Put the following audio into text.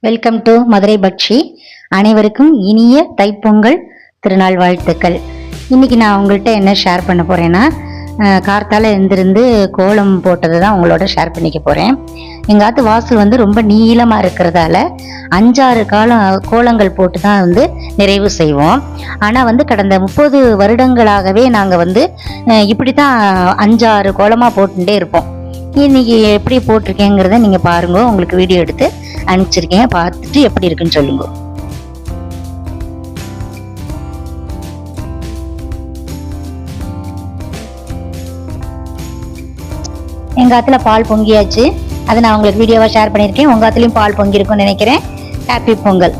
Welcome to Madurai பக்ஷி. அனைவருக்கும் இனிய தைப்பொங்கல் திருநாள் வாழ்த்துக்கள். இன்னைக்கு நான் உங்கள்கிட்ட என்ன ஷேர் பண்ண போறேன்னா, கார்த்தால எழுந்திருந்து கோலம் போட்டது தான் உங்களோட ஷேர் பண்ணிக்க போறேன். எங்காத்து வாசல் வந்து ரொம்ப நீளமாக இருக்கிறதால 5-6 கோலங்கள் போட்டு தான் நிறைவு செய்வோம். ஆனால் கடந்த 30 வருடங்களாகவே நாங்கள் இப்படி தான் 5-6 கோலமாக போட்டுட்டே இருப்போம். இன்னைக்கு எப்படி போட்டிருக்கேங்கிறத நீங்கள் பாருங்க. உங்களுக்கு வீடியோ எடுத்து அனுப்பிச்சிருக்கேன், பார்த்துட்டு எப்படி இருக்குன்னு சொல்லுங்க. எங்கள் ஆத்துல பால் பொங்கியாச்சு. அதை நான் உங்களுக்கு வீடியோவாக ஷேர் பண்ணியிருக்கேன். உங்கள் ஆத்துலேயும் பால் பொங்கி இருக்கும்னு நினைக்கிறேன். ஹாப்பி பொங்கல்.